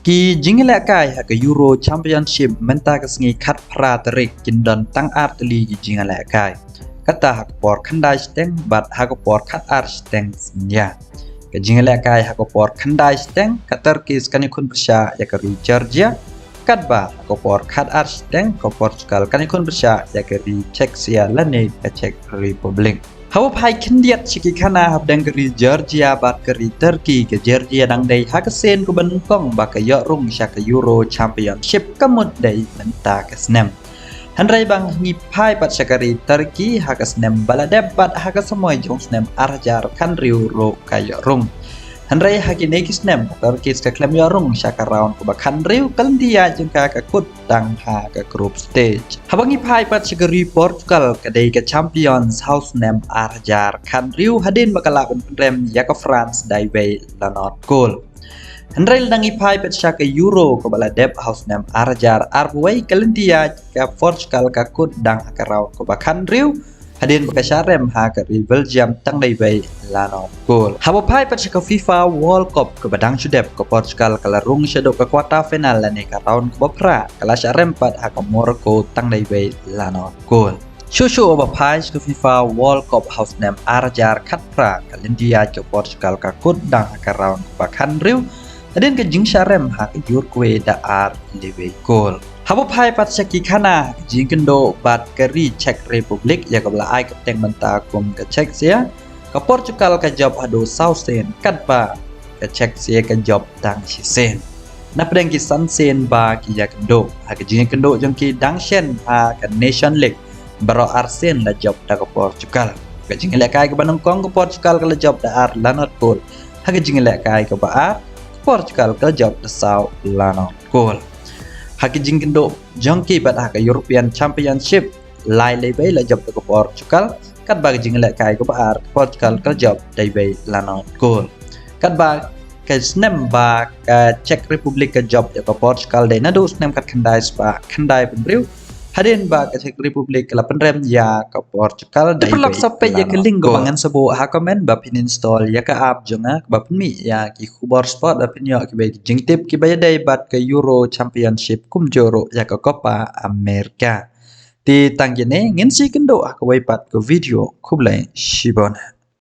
Ki jingla kai ha ka Euro Championship menta ka sngi khat pratarik kindan tang artli ki jingla kai kata hak por khandai steng bat hak por khat ar steng nya ka jingla kai hak por khandai steng katar kis kani kun persya ya ka Georgia kat ba hak por khat ar steng ka Portugal kani kun persya ya ka Czechia lane ka Czech Republic Hawa pai kendiat ciki kana hab dang keri Georgia bat keri Turkey ke Georgia dang day hakasen ku benukong baka yok rung syaka Euro Championship kamut day menta kesnem. Handrai bang ni pai bat syakari Turkey hakasnem baladeb bat hakasamoy jong snem arjar kan riu ro kayok rung. Handrai hakine kisnem Turkey ska klem yok rung syaka round ku bakan riu kalendia jengka kakut dang ha ke group stage. Habangi pai pat syakari Portugal kadai ke Champions House nem arjar kan riu hadin bakala penrem yaka France daiway lanot goal. Handrai dangi pai pat syaka Euro ko bala deb house nem arjar arway kalendia ke Portugal kakut dang ha ke round ku bakan riu hadin bakasharem ha ke Belgium tang daiway lanot goal. Habo pai pat syaka FIFA World Cup ke badang sudep ke Portugal kala rung syadok ke quarter final lani ka round ke bapra kala syarem pat ha ke Morocco tang daiway lanot goal. Shushu oba pai ke FIFA World Cup house nem arjar katpra kalendia ke Portugal kakut dang ha ke round ke bakan riu hadin ke jing syarem ha ke Uruguay da ar lewe goal. Habo pai pat syaki kana jingkendo bat keri Czech Republic ya kabla ai kapteng menta kum ke Czechia ke Portugal ke job ado Southsen katba ke Czechia ke job dang sisen na pedang ki Sansen ba ki ya kendo ha ke jingkendo jong ki dang shen ha ke Nation League baro Arsen la job da ke Portugal ke jingla kai ke banong kong ke Portugal ke la job da ar lanot goal ha ke jingla kai ke ba ar Portugal ke job da South lanot goal. Haki jingkendo jongki bat haka European Championship lai lebay la job ke Portugal kat bag jingle kai ke bar Portugal ke job lebay lanot goal kat bag ke snem ba ke Czech Republic ke job ke Portugal de nadu snem kat khandai spa khandai penriu hadin ba ke Czech Republic la penrem ya ke Portugal dai pelak sampai ya ke link go bangan sebo ha comment ba pin install ya ke app jonga ba mi ya ki khubor sport ba pin yo ki be jing tip ki ba dai bat ke Euro Championship kum joro ya ke Copa America ti tanggene ngin si kendo ka wai pat ko video khublai shibon